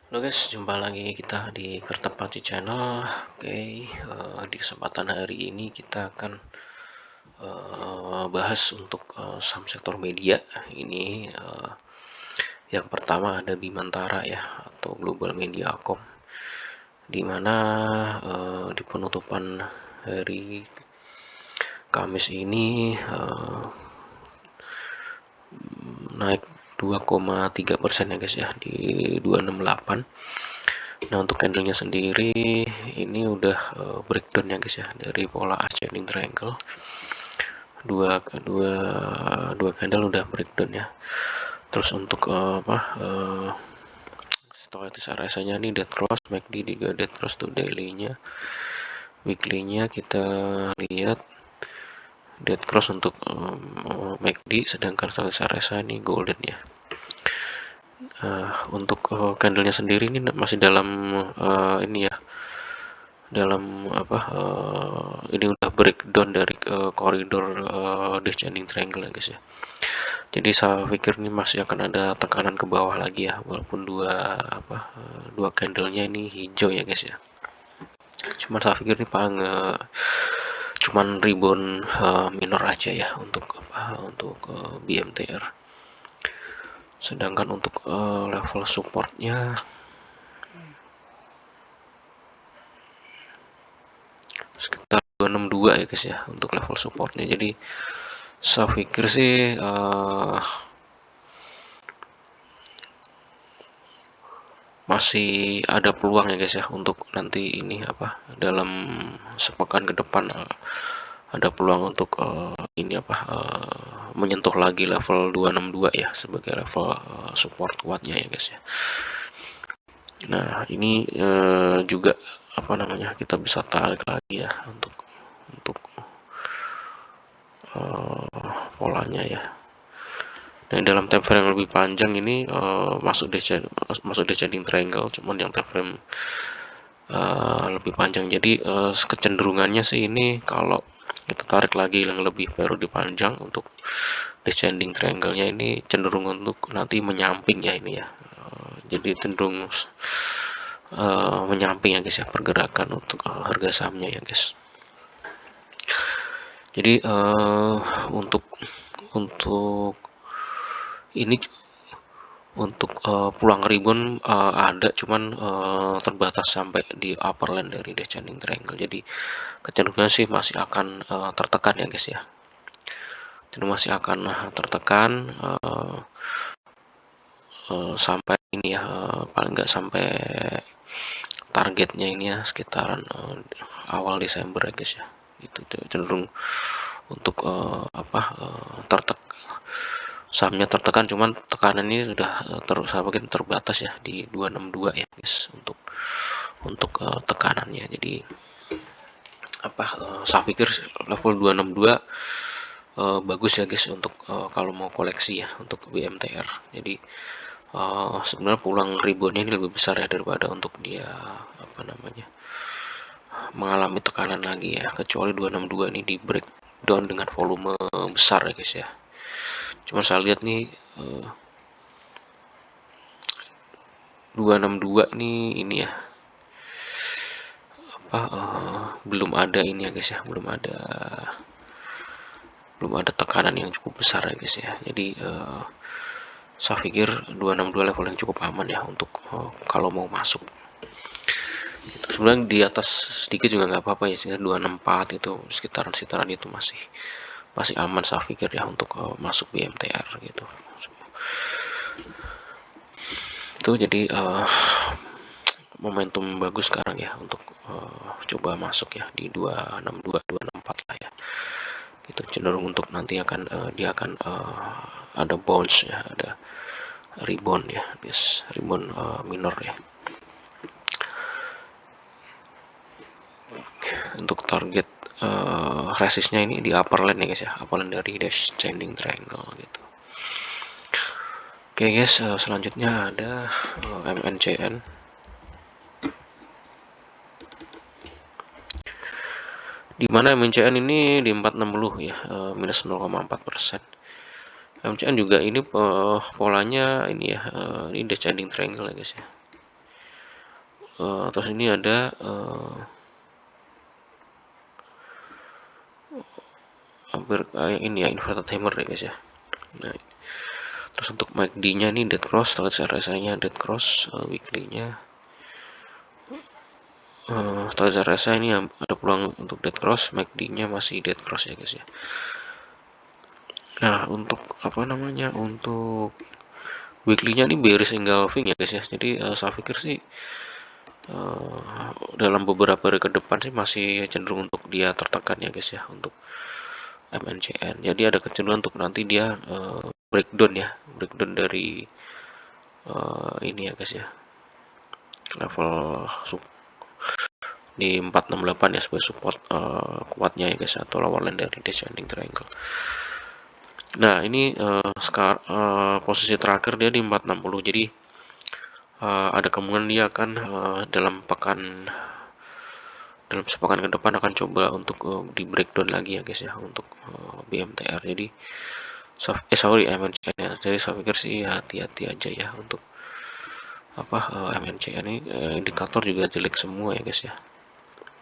Halo guys, jumpa lagi kita di Kertapati Channel. Oke, di kesempatan hari ini kita akan bahas untuk saham sektor media. Ini yang pertama ada Bimantara ya, atau Global Mediacom, di mana di penutupan hari Kamis ini naik 2,3% ya guys ya, di 268. Nah, untuk candlenya sendiri ini udah breakdown ya guys ya, dari pola ascending triangle. Dua candle udah breakdown ya. Terus untuk stochastic RSI-nya ini dead cross, MACD juga dead cross tuh daily-nya. Weekly-nya kita lihat dead cross untuk MACD, sedangkan stochastic RSI ini golden ya. Untuk candlenya sendiri ini masih dalam ini ya, dalam ini udah breakdown dari koridor descending triangle ya guys ya. Jadi saya pikir ini masih akan ada tekanan ke bawah lagi ya, walaupun dua candlenya ini hijau ya guys ya. Cuman saya pikir ini paling cuman rebound minor aja ya untuk BMTR. Sedangkan untuk level supportnya sekitar 262 ya guys ya untuk level supportnya. Jadi saya pikir sih masih ada peluang ya guys ya untuk nanti ini dalam sepekan ke depan ada peluang untuk menyentuh lagi level 262 ya sebagai level support kuatnya ya guys ya. Nah, ini juga kita bisa tarik lagi ya untuk polanya ya. Dan dalam time frame yang lebih panjang ini masuk descending triangle, cuman yang time frame lebih panjang. Jadi kecenderungannya sih ini kalau kita tarik lagi yang lebih periode panjang untuk descending triangle-nya ini cenderung untuk nanti menyamping ya ini ya. Jadi cenderung menyamping ya guys ya pergerakan untuk harga sahamnya ya guys. Jadi untuk ini untuk pulang rebound ada, cuman terbatas sampai di upper line dari descending triangle. Jadi kecenderungan sih masih akan tertekan ya guys ya. Jadi masih akan tertekan sampai ini ya, paling nggak sampai targetnya ini ya sekitaran awal Desember ya guys ya. Itu cenderung untuk sahamnya tertekan, cuman tekanan ini sudah terbatas ya di 262 ya guys untuk tekanannya. Jadi saya pikir level 262 bagus ya guys untuk kalau mau koleksi ya untuk BMTR. Jadi sebenarnya pulang reboundnya ini lebih besar ya daripada untuk dia mengalami tekanan lagi ya, kecuali 262 ini di breakdown dengan volume besar ya guys ya. Cuma saya lihat nih 262 nih ini ya belum ada ini ya guys ya, belum ada tekanan yang cukup besar ya guys ya. Jadi saya pikir 262 level yang cukup aman ya untuk kalau mau masuk. Sebenarnya di atas sedikit juga nggak apa-apa ya, sekitar 264 itu sekitaran itu masih aman saya pikir ya untuk masuk BMTR gitu. Itu jadi momentum bagus sekarang ya untuk coba masuk ya di 262 264 lah ya. Itu cenderung untuk nanti akan dia akan ada bounce ya, ada rebound ya guys, rebound minor ya. Untuk target resistnya ini di upper line ya guys ya, upper line dari descending triangle gitu. Oke guys, selanjutnya ada MNCN. Di mana MNCN ini di 460 ya, minus 0,4%. MNCN juga ini polanya ini ya, ini descending triangle ya guys ya. terus ini ada hampir kayak ini ya, inverted hammer ya guys ya. Nah, terus untuk MACD nya nih dead cross, target RSI nya dead cross, weekly nya target RSI ini ada peluang untuk dead cross, MACD nya masih dead cross ya guys ya. Nah, untuk apa namanya, untuk weekly nya ini bearish engulfing ya guys ya. Jadi saya pikir sih dalam beberapa hari ke depan sih masih cenderung untuk dia tertekan ya guys ya, untuk MNCN. Jadi ada kecenderungan untuk nanti dia breakdown dari ini ya guys ya, level di 468 ya sebagai support kuatnya ya guys, atau lawan dari descending triangle. Nah ini sekarang posisi terakhir dia di 460, jadi ada kemungkinan dia akan dalam sepekan ke depan akan coba untuk di breakdown lagi ya guys ya, untuk BMTR. Jadi MNCN ya. Jadi saya pikir sih hati-hati aja ya untuk MNCN ini, indikator juga jelek semua ya guys ya.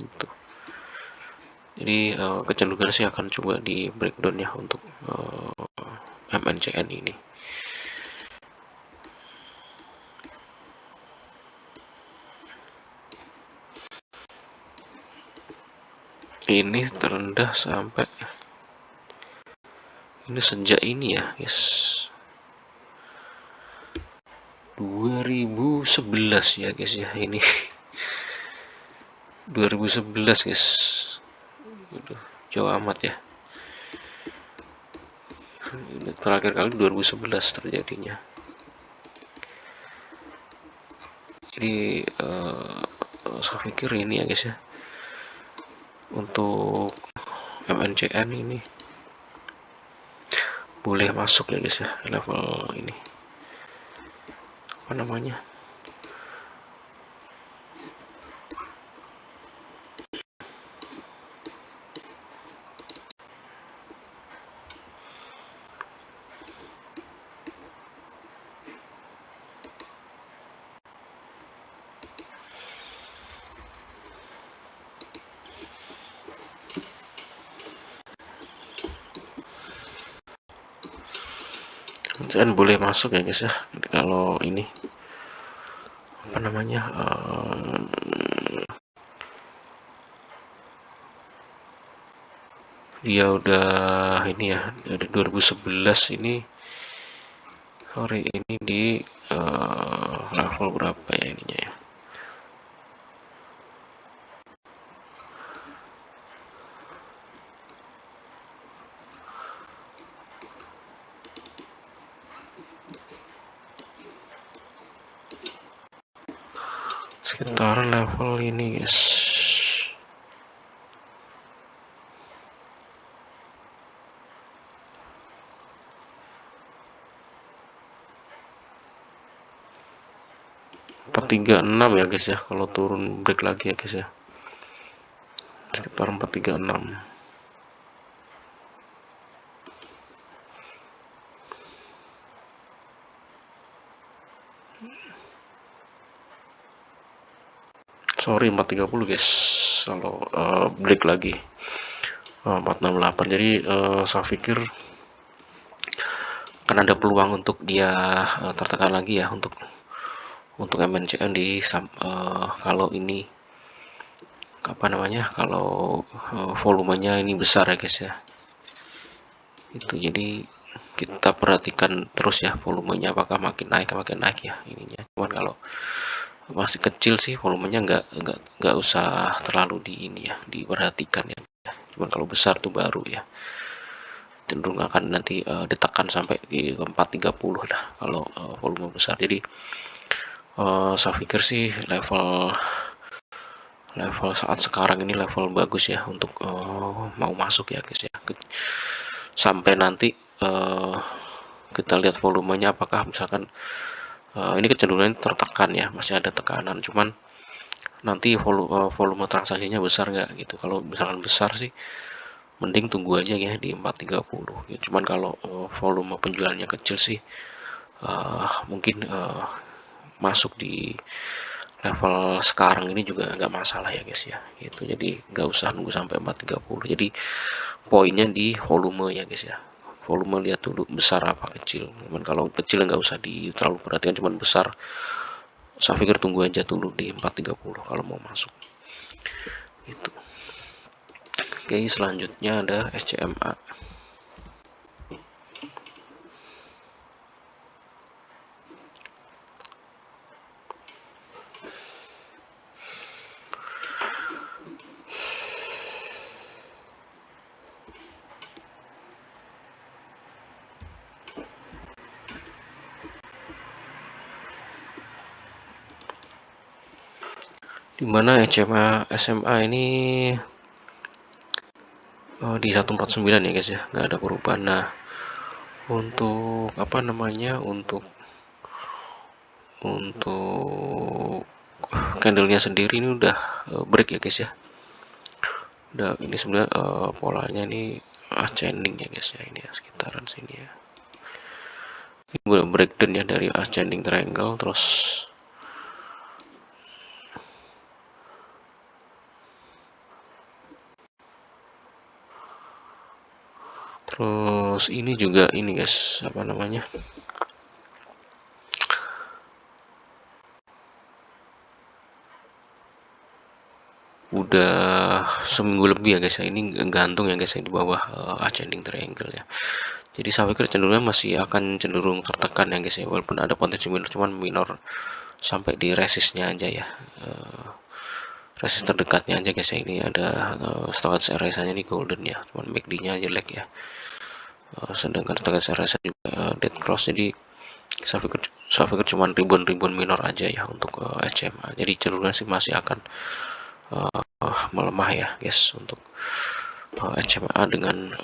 Gitu. Jadi kecenderungan sih akan coba di breakdown ya untuk MNCN ini. Ini terendah sampai ini sejak ini ya guys, 2011 ya guys ya, ini 2011 guys. Waduh, jauh amat ya. Ini terakhir kali 2011 terjadinya. Jadi saya pikir ini ya guys ya, untuk MNCN ini boleh masuk ya guys ya, level ini apa namanya, MNCN boleh masuk ya guys ya. Kalau ini apa namanya, dia udah ini ya, dari 2011 ini hari ini di level berapa ya ininya ya, sekitaran level ini guys, empat tiga enam ya guys ya. Kalau turun break lagi ya guys ya, sekitar 436. Sorry 430 guys, kalau break lagi 468. Jadi saya pikir akan ada peluang untuk dia tertekan lagi ya, untuk MNCN di kalau ini apa namanya, kalau volumenya ini besar ya guys ya. Itu jadi kita perhatikan terus ya volumenya, apakah makin naik ya ininya. Cuman kalau masih kecil sih volumenya nggak usah terlalu di ini ya, diperhatikan ya. Cuman kalau besar tuh baru ya cenderung akan nanti ditekan sampai di 430 lah kalau volume besar. Jadi saya pikir sih level saat sekarang ini level bagus ya untuk mau masuk ya guys ya. Sampai nanti kita lihat volumenya, apakah misalkan ini kecenderungan tertekan ya, masih ada tekanan, cuman nanti volume transaksinya besar nggak gitu. Kalau misalkan besar sih mending tunggu aja ya di 430 ya. Cuman kalau volume penjualannya kecil sih mungkin masuk di level sekarang ini juga nggak masalah ya guys ya, gitu. Jadi nggak usah nunggu sampai 430. Jadi poinnya di volume ya guys ya, volume lihat dulu besar apa kecil. Cuman kalau kecil nggak usah terlalu perhatikan, cuman besar saya pikir tunggu aja dulu di 430 kalau mau masuk itu. Oke, selanjutnya ada SCMA. Dimana SMA ini di 149 ya guys ya, nggak ada perubahan. Nah, untuk apa namanya, untuk candlenya sendiri ini udah break ya guys ya. Udah, ini sebenarnya polanya ini ascending ya guys ya, ini ya sekitaran sini ya. Ini udah breakdown ya dari ascending triangle, terus ini juga ini guys, apa namanya, udah seminggu lebih ya guys ya, ini gantung ya guys ya di bawah ascending triangle ya. Jadi saya pikir cenderungnya masih akan cenderung tertekan ya guys ya, walaupun ada potensi minor, cuman minor sampai di resistnya aja ya, resist terdekatnya aja guys ya. Ini ada stochastic RSI nya ini golden ya, cuman MACD nya jelek ya. Sedangkan stochastic RSI juga dead cross, jadi saya pikir cuman ribuan minor aja ya untuk SMA. Jadi cenderungnya sih masih akan melemah ya guys untuk SMA dengan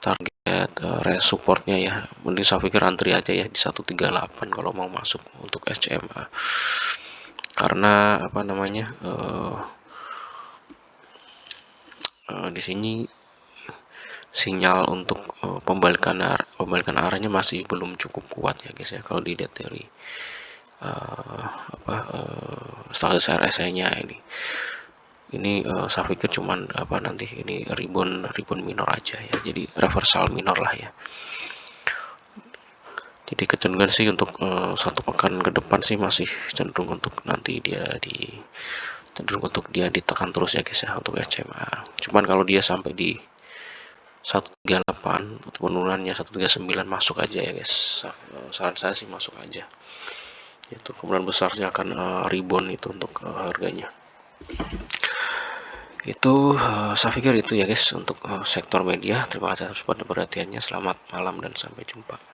target supportnya ya. Mending saya pikir antri aja ya di 138 kalau mau masuk untuk SCMA, karena apa namanya, di sini sinyal untuk pembalikan arahnya masih belum cukup kuat ya guys ya, kalau dilihat dari status RSI-nya ini saya pikir cuman apa nanti ini ribbon minor aja ya, jadi reversal minor lah ya. Jadi kecenderungan sih untuk satu pekan ke depan sih masih cenderung untuk nanti dia ditekan terus ya guys ya untuk SMA. Cuman kalau dia sampai di 138 untuk penurunannya 139 masuk aja ya guys. Saran saya sih masuk aja. Itu kemungkinan besar sih akan rebound itu untuk harganya. Itu saya pikir itu ya guys untuk sektor media. Terima kasih atas perhatiannya. Selamat malam dan sampai jumpa.